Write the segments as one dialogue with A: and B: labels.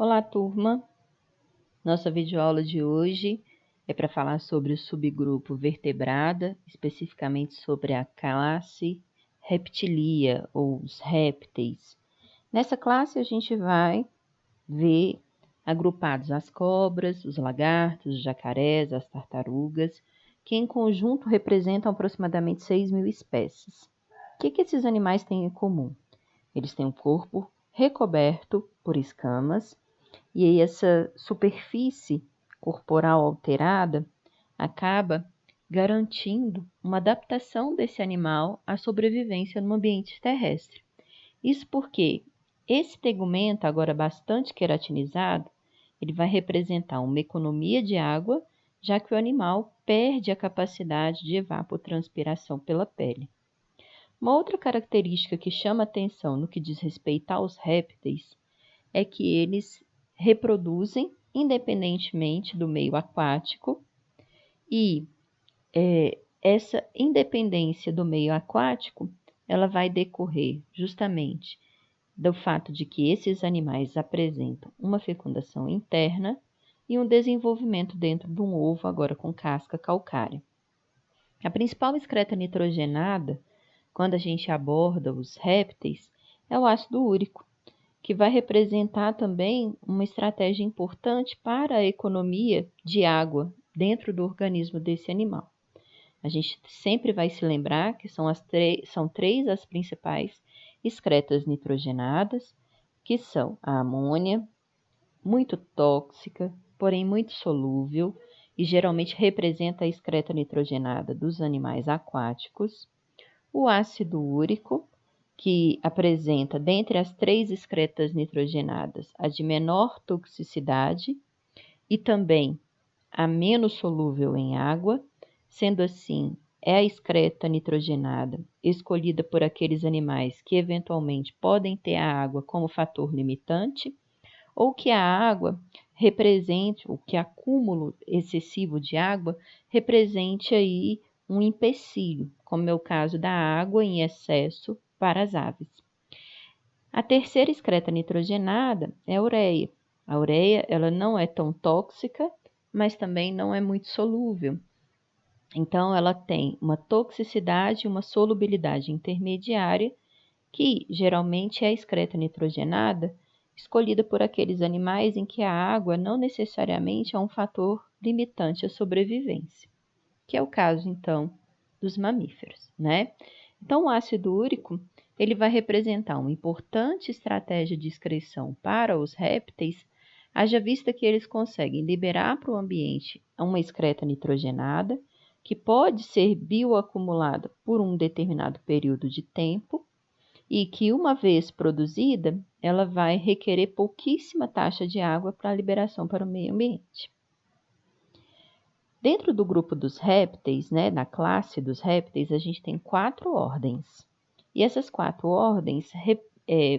A: Olá, turma! Nossa videoaula de hoje é para falar sobre o subgrupo vertebrada, especificamente sobre a classe Reptilia, ou os répteis. Nessa classe a gente vai ver agrupados as cobras, os lagartos, os jacarés, as tartarugas, que em conjunto representam aproximadamente 6.000 espécies. O que esses animais têm em comum? Eles têm um corpo recoberto por escamas, e aí essa superfície corporal alterada acaba garantindo uma adaptação desse animal à sobrevivência no ambiente terrestre. Isso porque esse tegumento, agora bastante queratinizado, ele vai representar uma economia de água, já que o animal perde a capacidade de evapotranspiração pela pele. Uma outra característica que chama atenção no que diz respeito aos répteis é que eles reproduzem independentemente do meio aquático e essa independência do meio aquático ela vai decorrer justamente do fato de que esses animais apresentam uma fecundação interna e um desenvolvimento dentro de um ovo, agora com casca calcária. A principal excreta nitrogenada, quando a gente aborda os répteis, é o ácido úrico, que vai representar também uma estratégia importante para a economia de água dentro do organismo desse animal. A gente sempre vai se lembrar que são três as principais excretas nitrogenadas, que são a amônia, muito tóxica, porém muito solúvel, e geralmente representa a excreta nitrogenada dos animais aquáticos, o ácido úrico, que apresenta, dentre as três excretas nitrogenadas, a de menor toxicidade e também a menos solúvel em água, sendo assim, é a excreta nitrogenada escolhida por aqueles animais que eventualmente podem ter a água como fator limitante, ou que a água represente, ou que acúmulo excessivo de água represente aí um empecilho, como é o caso da água em excesso para as aves. A terceira excreta nitrogenada é a ureia. A ureia ela não é tão tóxica, mas também não é muito solúvel. Então, ela tem uma toxicidade e uma solubilidade intermediária, que geralmente é a excreta nitrogenada, escolhida por aqueles animais em que a água não necessariamente é um fator limitante à sobrevivência, que é o caso, então, dos mamíferos, né? Então, o ácido úrico, ele vai representar uma importante estratégia de excreção para os répteis, haja vista que eles conseguem liberar para o ambiente uma excreta nitrogenada, que pode ser bioacumulada por um determinado período de tempo, e que, uma vez produzida, ela vai requerer pouquíssima taxa de água para a liberação para o meio ambiente. Dentro do grupo dos répteis, né, na classe dos répteis, a gente tem 4 ordens. E essas 4 ordens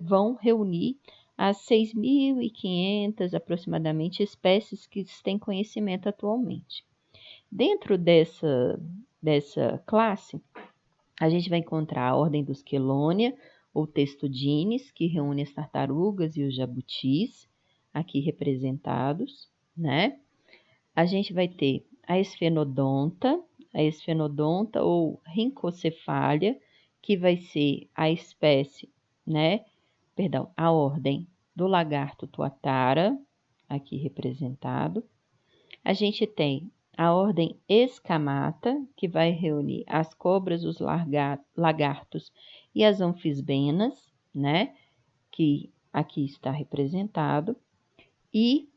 A: vão reunir as 6.500 aproximadamente espécies que se tem conhecimento atualmente. Dentro dessa classe, a gente vai encontrar a ordem dos Chelonia, ou Testudines, que reúne as tartarugas e os jabutis, aqui representados, né? A gente vai ter a esfenodonta ou Rhinchocephalia, que vai ser a espécie, né? Perdão, a ordem do lagarto tuatara, aqui representado. A gente tem a ordem Escamata, que vai reunir as cobras, os lagartos e as anfisbenas, né? Que aqui está representado. E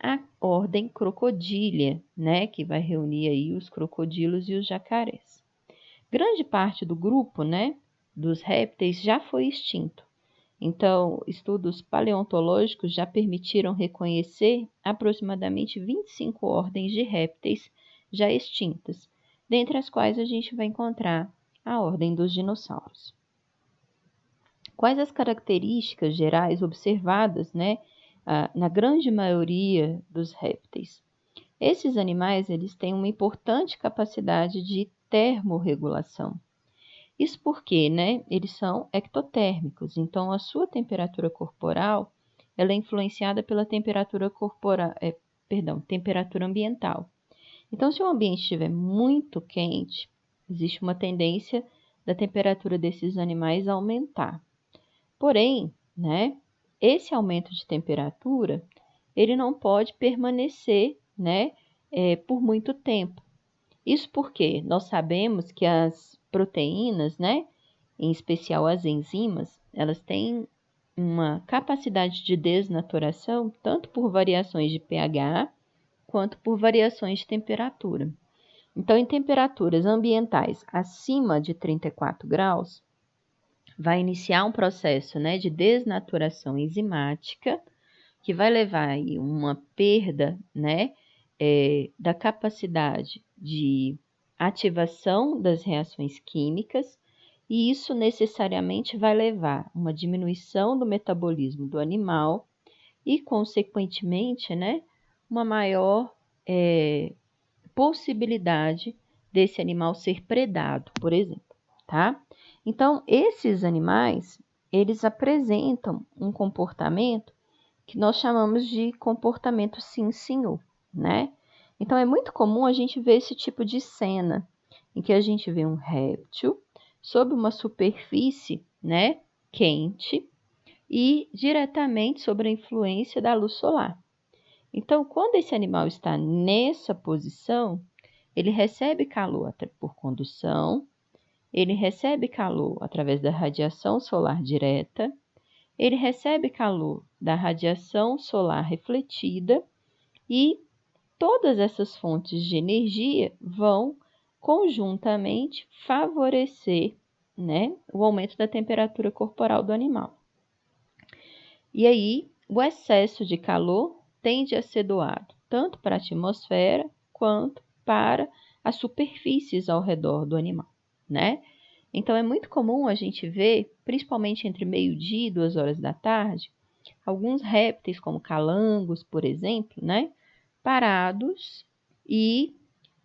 A: a ordem Crocodilia, né? Que vai reunir aí os crocodilos e os jacarés. Grande parte do grupo, né? Dos répteis já foi extinto. Então, estudos paleontológicos já permitiram reconhecer aproximadamente 25 ordens de répteis já extintas, dentre as quais a gente vai encontrar a ordem dos dinossauros. Quais as características gerais observadas, né, na grande maioria dos répteis? Esses animais eles têm uma importante capacidade de termorregulação. Isso porque, né, eles são ectotérmicos, então a sua temperatura corporal ela é influenciada pela temperatura temperatura ambiental. Então, se o ambiente estiver muito quente, existe uma tendência da temperatura desses animais aumentar. Porém, né, esse aumento de temperatura, ele não pode permanecer, né, por muito tempo. Isso porque nós sabemos que as proteínas, né, em especial as enzimas, elas têm uma capacidade de desnaturação tanto por variações de pH quanto por variações de temperatura. Então, em temperaturas ambientais acima de 34 graus, vai iniciar um processo, né, de desnaturação enzimática, que vai levar aí uma perda, né, da capacidade de ativação das reações químicas, e isso necessariamente vai levar uma diminuição do metabolismo do animal e, consequentemente, né, uma maior possibilidade desse animal ser predado, por exemplo, tá? Então, esses animais, eles apresentam um comportamento que nós chamamos de comportamento sim, senhor, né? Então, é muito comum a gente ver esse tipo de cena, em que a gente vê um réptil sob uma superfície, né, quente e diretamente sob a influência da luz solar. Então, quando esse animal está nessa posição, ele recebe calor por condução, ele recebe calor através da radiação solar direta, ele recebe calor da radiação solar refletida e todas essas fontes de energia vão conjuntamente favorecer, né, o aumento da temperatura corporal do animal. E aí, o excesso de calor tende a ser doado tanto para a atmosfera quanto para as superfícies ao redor do animal, né? Então, é muito comum a gente ver, principalmente entre meio-dia e 2 horas da tarde, alguns répteis, como calangos, por exemplo, né, parados e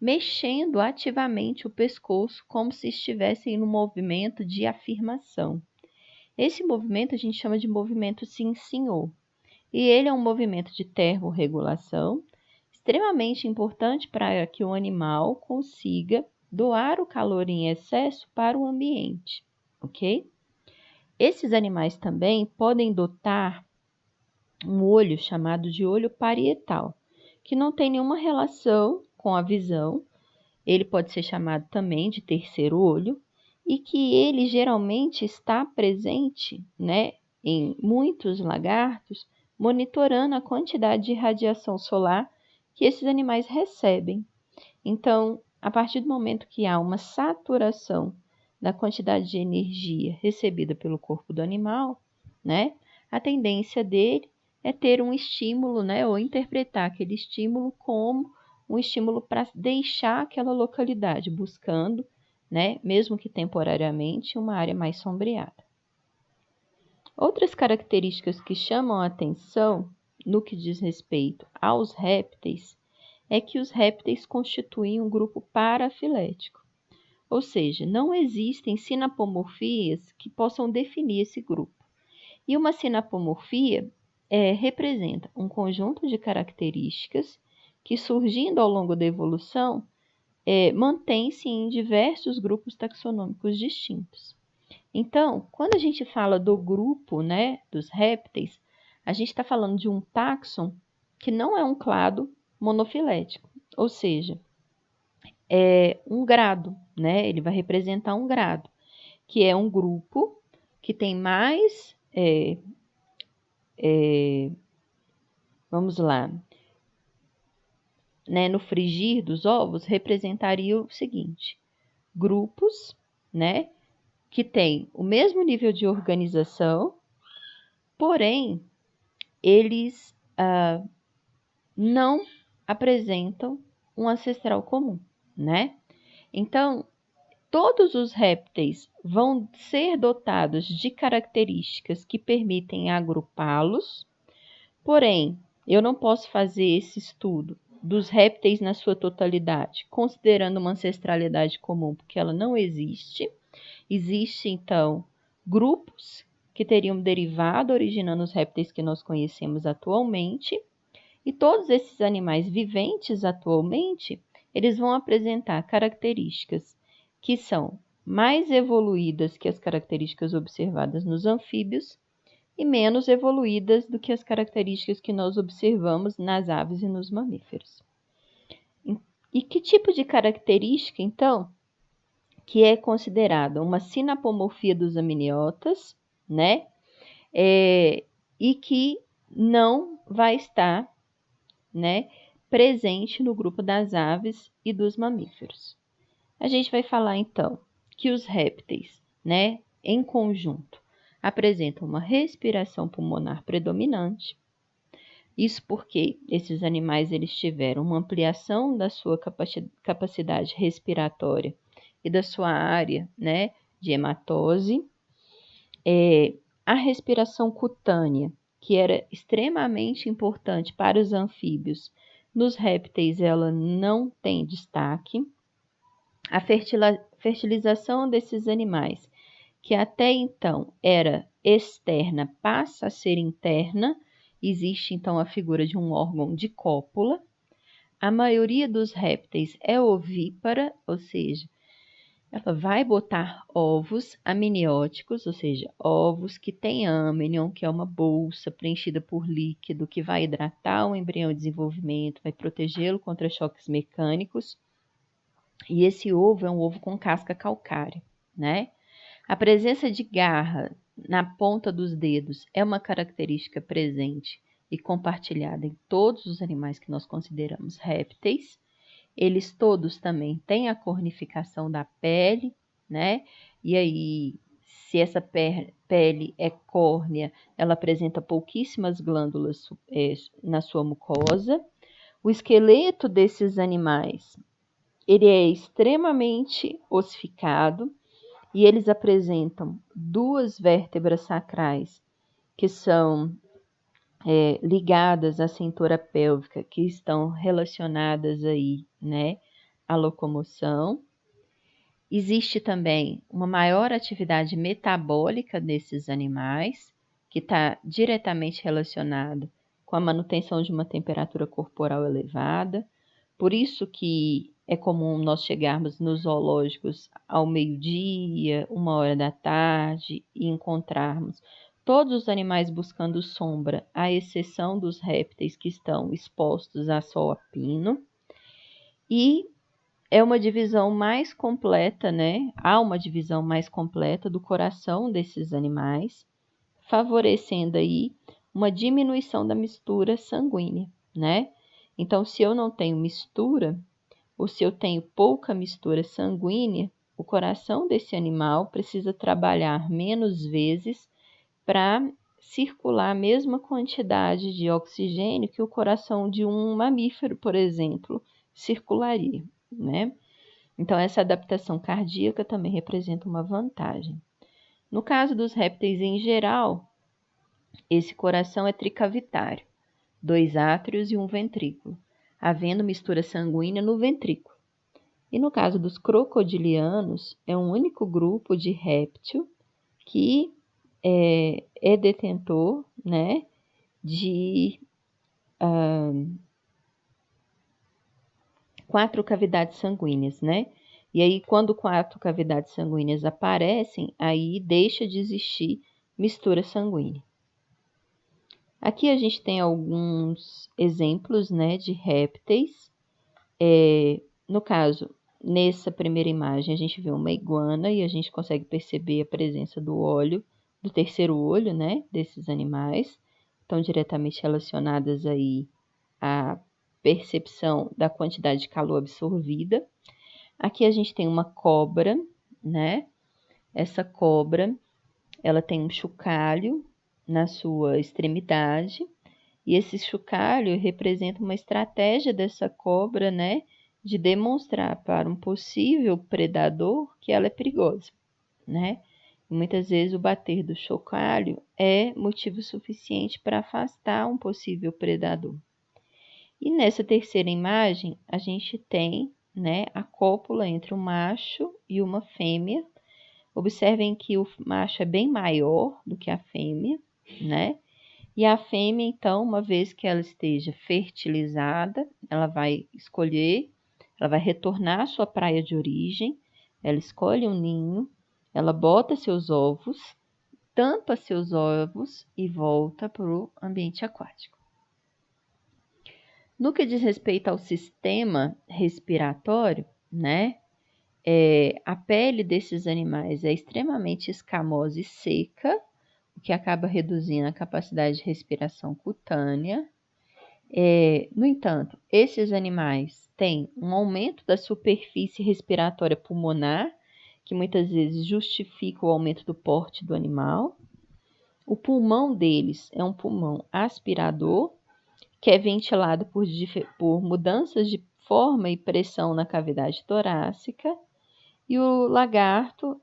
A: mexendo ativamente o pescoço como se estivessem no movimento de afirmação. Esse movimento a gente chama de movimento sim, senhor. E ele é um movimento de termorregulação extremamente importante para que o animal consiga doar o calor em excesso para o ambiente, ok? Esses animais também podem dotar um olho chamado de olho parietal, que não tem nenhuma relação com a visão. Ele pode ser chamado também de terceiro olho e que ele geralmente está presente, né, em muitos lagartos, monitorando a quantidade de radiação solar que esses animais recebem. Então, a partir do momento que há uma saturação da quantidade de energia recebida pelo corpo do animal, né, a tendência dele é ter um estímulo, né, ou interpretar aquele estímulo como um estímulo para deixar aquela localidade, buscando, né, mesmo que temporariamente, uma área mais sombreada. Outras características que chamam a atenção no que diz respeito aos répteis é que os répteis constituem um grupo parafilético, ou seja, não existem sinapomorfias que possam definir esse grupo. E uma sinapomorfia representa um conjunto de características que, surgindo ao longo da evolução, mantém-se em diversos grupos taxonômicos distintos. Então, quando a gente fala do grupo, né, dos répteis, a gente está falando de um táxon que não é um clado monofilético, ou seja, é um grado, né? Ele vai representar um grado, que é um grupo que tem mais, vamos lá, né? No frigir dos ovos representaria o seguinte: grupos, né, que têm o mesmo nível de organização, porém eles não apresentam um ancestral comum, né? Então, todos os répteis vão ser dotados de características que permitem agrupá-los, porém, eu não posso fazer esse estudo dos répteis na sua totalidade, considerando uma ancestralidade comum, porque ela não existe. Existem, então, grupos que teriam derivado originando os répteis que nós conhecemos atualmente. E todos esses animais viventes atualmente, eles vão apresentar características que são mais evoluídas que as características observadas nos anfíbios e menos evoluídas do que as características que nós observamos nas aves e nos mamíferos. E que tipo de característica, então, que é considerada uma sinapomorfia dos amniotas, né? E que não vai estar, né, presente no grupo das aves e dos mamíferos. A gente vai falar, então, que os répteis, né, em conjunto, apresentam uma respiração pulmonar predominante. Isso porque esses animais eles tiveram uma ampliação da sua capacidade respiratória e da sua área, né, de hematose. A respiração cutânea, que era extremamente importante para os anfíbios, nos répteis ela não tem destaque. A fertilização desses animais, que até então era externa, passa a ser interna. Existe, então, a figura de um órgão de cópula. A maioria dos répteis é ovípara, ou seja, ela vai botar ovos amnióticos, ou seja, ovos que têm amnion, que é uma bolsa preenchida por líquido que vai hidratar o embrião em desenvolvimento, vai protegê-lo contra choques mecânicos. E esse ovo é um ovo com casca calcária, né? A presença de garra na ponta dos dedos é uma característica presente e compartilhada em todos os animais que nós consideramos répteis. Eles todos também têm a cornificação da pele, né? E aí, se essa pele é córnea, ela apresenta pouquíssimas glândulas na sua mucosa. O esqueleto desses animais, ele é extremamente ossificado e eles apresentam duas vértebras sacrais que são ligadas à cintura pélvica, que estão relacionadas aí, né, à locomoção. Existe também uma maior atividade metabólica desses animais, que está diretamente relacionado com a manutenção de uma temperatura corporal elevada. Por isso que é comum nós chegarmos nos zoológicos ao meio-dia, 13h e encontrarmos todos os animais buscando sombra, à exceção dos répteis que estão expostos a sol a pino. E é uma divisão mais completa, né? Há uma divisão mais completa do coração desses animais, favorecendo aí uma diminuição da mistura sanguínea, né? Então, se eu não tenho mistura, ou se eu tenho pouca mistura sanguínea, o coração desse animal precisa trabalhar menos vezes para circular a mesma quantidade de oxigênio que o coração de um mamífero, por exemplo, circularia, né? Então, essa adaptação cardíaca também representa uma vantagem. No caso dos répteis em geral, esse coração é tricavitário, 2 átrios e um ventrículo, havendo mistura sanguínea no ventrículo. E no caso dos crocodilianos, é um único grupo de réptil que é detentor, né, de 4 cavidades sanguíneas, né? E aí, quando 4 cavidades sanguíneas aparecem, aí deixa de existir mistura sanguínea. Aqui a gente tem alguns exemplos, né, de répteis. No caso, nessa primeira imagem, a gente vê uma iguana e a gente consegue perceber a presença do terceiro olho, né, desses animais. Estão diretamente relacionadas aí à percepção da quantidade de calor absorvida. Aqui a gente tem uma cobra, né? Essa cobra, ela tem um chocalho na sua extremidade, e esse chocalho representa uma estratégia dessa cobra, né, de demonstrar para um possível predador que ela é perigosa, né? E muitas vezes o bater do chocalho é motivo suficiente para afastar um possível predador. E nessa terceira imagem, a gente tem, né, a cópula entre um macho e uma fêmea, Observem que o macho é bem maior do que a fêmea, né? E a fêmea, então, uma vez que ela esteja fertilizada, ela vai escolher, ela vai retornar à sua praia de origem, ela escolhe um ninho, ela bota seus ovos, tampa seus ovos e volta para o ambiente aquático. No que diz respeito ao sistema respiratório, né? A pele desses animais é extremamente escamosa e seca, o que acaba reduzindo a capacidade de respiração cutânea. No entanto, esses animais têm um aumento da superfície respiratória pulmonar, que muitas vezes justifica o aumento do porte do animal. O pulmão deles é um pulmão aspirador, que é ventilado por mudanças de forma e pressão na cavidade torácica. E o lagarto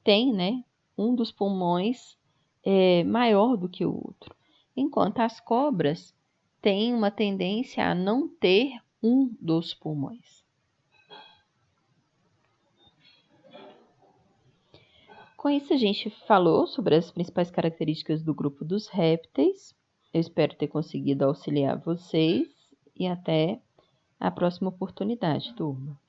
A: tem, né, um dos pulmões maior do que o outro, enquanto as cobras têm uma tendência a não ter um dos pulmões. Com isso, a gente falou sobre as principais características do grupo dos répteis. Eu espero ter conseguido auxiliar vocês e até a próxima oportunidade, turma.